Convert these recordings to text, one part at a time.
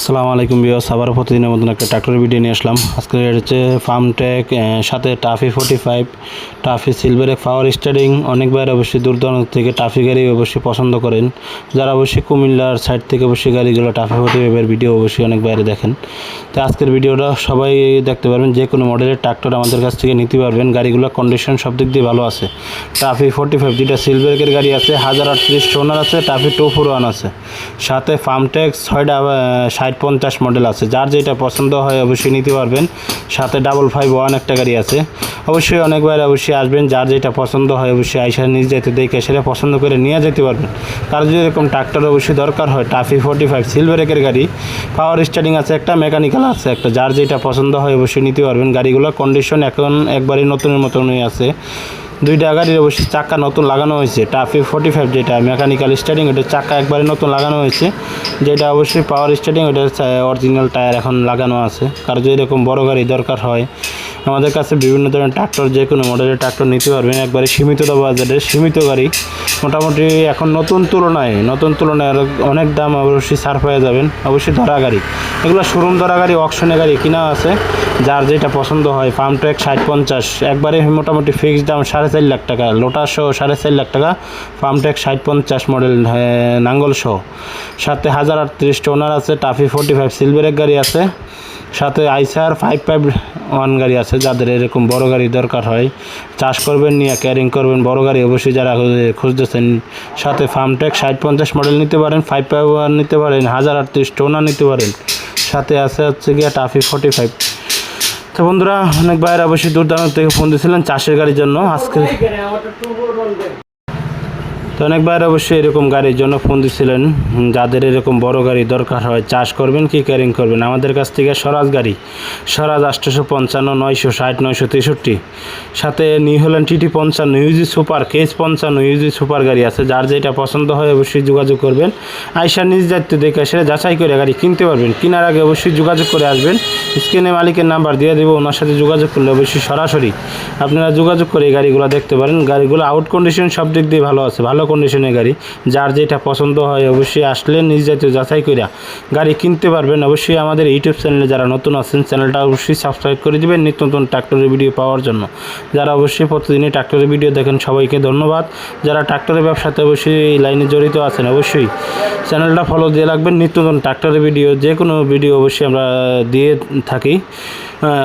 আসসালামু আলাইকুম ভিউয়ার্স, আবার প্রতিদিনের মতন একটা ট্রাক্টরের ভিডিও নিয়ে আসলাম। আজকে হচ্ছে ফার্মট্রেক সাথে টাফি 45, টাফি সিলভার পাওয়ার স্টারিং। অনেক বাইরে অবশ্যই দূর দূরান্ত থেকে টাফি গাড়ি অবশ্যই পছন্দ করেন, যারা অবশ্যই কুমিল্লার সাইড থেকে অবশ্যই গাড়িগুলো টাফি 45 ভিডিও অবশ্যই অনেক বাইরে দেখেন। তো আজকের ভিডিওটা সবাই দেখতে পারবেন, যে কোনো মডেলের ট্রাক্টর আমাদের কাছ থেকে নিতে পারবেন। গাড়িগুলো কন্ডিশন সব দিক দিয়ে ভালো আছে। টাফি 45 যেটা সিলভারের গাড়ি আছে, 1038 টোনার আছে, টাফি 241 আছে, সাথে ফার্মট্রেক 60-50 মডেল আছে। যার যেটা পছন্দ হয় অবশ্যই নিতে পারবেন। সাথে 551 একটা গাড়ি আছে। অবশ্যই অনেকবার অবশ্যই আসবেন, যার যেটা পছন্দ হয় অবশ্যই আইসা নিজ যেতে দেখে সেটা পছন্দ করে নিয়ে যেতে পারবেন। তার যদি এরকম ট্রাক্টর অবশ্যই দরকার হয়, টাফি 45 সিলভারের গাড়ি, পাওয়ার স্টারিং আছে একটা, মেকানিক্যাল আছে একটা, যার যেটা পছন্দ হয় অবশ্যই নিতে পারবেন। গাড়িগুলো কন্ডিশন এখন একবারই নতুনের মতনই আছে। দুইটা গাড়ির অবশ্যই চাক্কা নতুন লাগানো হয়েছে। টাফি 45 যেটা মেকানিক্যাল স্টারিং, ওটা চাক্কা একবারে নতুন লাগানো হয়েছে। যেটা অবশ্যই পাওয়ার স্টারিং, ওটা অরিজিনাল টায়ার এখন লাগানো আছে। কারো যদি এরকম বড় গাড়ি দরকার হয়, আমাদের কাছে বিভিন্ন ধরনের ট্রাক্টর, যে কোনো মডেলের ট্রাক্টর নিতে পারবেন। একবারে সীমিত বাজারের সীমিত গাড়ি, মোটামুটি এখন নতুন তুলনায় অনেক দাম অবশ্যই ছাড় পেয়ে যাবেন। অবশ্যই ধরা গাড়ি, এগুলো শোরুম ধরা গাড়ি, অকশনে গাড়ি কিনা আছে। যার যেটা পছন্দ হয়, ফার্মট্রেক 60-50 একবারে মোটামুটি ফিক্সড দাম 4.5 লাখ টাকা, লোটার সহ 4.5 লাখ টাকা। ফার্মট্রেক 60-50 মডেল নাঙ্গল সহ, সাথে 1038 টোনার আছে। টাফি 45 সিলভারের গাড়ি আছে, সাথে আইসার 551 গাড়ি আছে। যাদের এরকম বড় গাড়ি দরকার হয়, চাষ করবেন, নিয়ে ক্যারিং করবেন, বড় গাড়ি অবশ্যই যারা খুঁজতেছেন, সাথে ফার্মট্রেক 60-50 মডেল নিতে পারেন, 551 নিতে পারেন, 1038 টোনার নিতে পারেন। সাথে হচ্ছে গিয়ে টাফি 45। তো বন্ধুরা, অনেক বাইরে অবশ্যই দূর দূরান্ত থেকে ফোন দিয়েছিলেন চাষের গাড়ির জন্য। আজকে তো অনেক বাইরে অবশ্যই এরকম গাড়ির জন্য ফোন দিয়েছিলেন, যাদের এরকম বড় গাড়ি দরকার হয়, চাষ করবেন কি ক্যারিং করবেন, আমাদের কাছ থেকে স্বরাজ গাড়ি, স্বরাজ 855, 960, 963, সাথে নিউ হল্যান্ড TT 55, ইউজি সুপার, কেস 55, ইউজি সুপার গাড়ি আছে। যার যেটা পছন্দ হয় অবশ্যই যোগাযোগ করবেন। আইসা নিজ দায়িত্ব দেখে সেটা যাচাই করে গাড়ি কিনতে পারবেন। কেনার আগে অবশ্যই যোগাযোগ করে আসবেন। স্ক্রিনে মালিকের নাম্বার দিয়ে দেবো, ওনার সাথে যোগাযোগ করলে অবশ্যই সরাসরি আপনারা যোগাযোগ করে এই গাড়িগুলো দেখতে পারেন। গাড়িগুলো আউট কন্ডিশন সব দিক দিয়ে ভালো আছে, ভালো কন্ডিশনের গাড়ি। যার যেটা পছন্দ হয় অবশ্যই আসলে নিজ দায়িত্ব যাচাই করে গাড়ি কিনতে পারবেন। অবশ্যই আমাদের ইউটিউব চ্যানেলে যারা নতুন আছেন, চ্যানেলটা অবশ্যই সাবস্ক্রাইব করে দেবেন নিত্য নতুন ট্রাক্টরের ভিডিও পাওয়ার জন্য। যারা অবশ্যই প্রতিদিনই ট্রাক্টরের ভিডিও দেখেন, সবাইকে ধন্যবাদ। যারা ট্রাক্টরের ব্যবসাতে অবশ্যই এই লাইনে জড়িত আছেন, অবশ্যই চ্যানেলটা ফলো দিয়ে রাখবেন। নিত্য নতুন ট্রাক্টরের ভিডিও, যে কোনো ভিডিও অবশ্যই আমরা দিয়ে থাকি।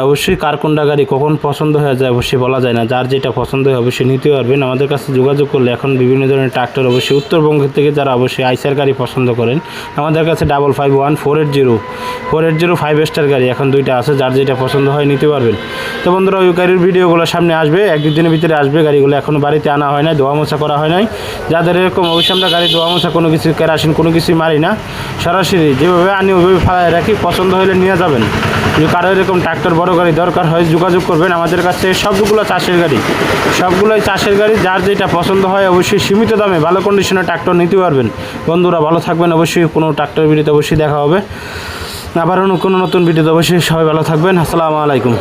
অবশ্যই কার কোনটা গাড়ি কখন পছন্দ হয়ে যায় অবশ্যই বলা যায় না। যার যেটা পছন্দ হয় অবশ্যই নিতে পারবেন। আমাদের কাছে যোগাযোগ করলে এখন বিভিন্ন ধরনের ট্রাক্টর অবশ্যই উত্তরবঙ্গ থেকে যারা অবশ্যই আইসার গাড়ি পছন্দ করেন, আমাদের কাছে 551, 480 5 স্টার গাড়ি এখন দুইটা আছে। যার যেটা পছন্দ হয় নিতে পারবেন। তো বন্ধুরা, ওই গাড়ির ভিডিওগুলো সামনে আসবে, 1-2 দিনের ভিতরে আসবে। গাড়িগুলো এখনও বাড়িতে আনা হয় নাই, ধোয়া মোছা করা হয় নাই। যাদের এরকম অবশ্যই আমরা গাড়ি ধোয়া মোছা কোনো কিছু, কেরাসিন কোনো কিছুই মারি না, সরাসরি যেভাবে আনি ওইভাবে ফালায় রাখি। পছন্দ হলে নিয়ে যাবেন। যদি কারো এরকম ট্রাক্টর বড় গাড়ি দরকার হয় যোগাযোগ করবেন। আমাদের কাছে সবগুলো চাষের গাড়ি, সবগুলোই চাষের গাড়ি। যার যেটা পছন্দ হয় অবশ্যই সীমিত দামে ভালো কন্ডিশনের ট্রাক্টর নিতে পারবেন। বন্ধুরা ভালো থাকবেন। অবশ্যই কোনো ট্রাক্টর ভিডিওতে অবশ্যই দেখা হবে। আবার কোনো নতুন ভিডিওতে অবশ্যই সবাই ভালো থাকবেন। আসসালামু আলাইকুম।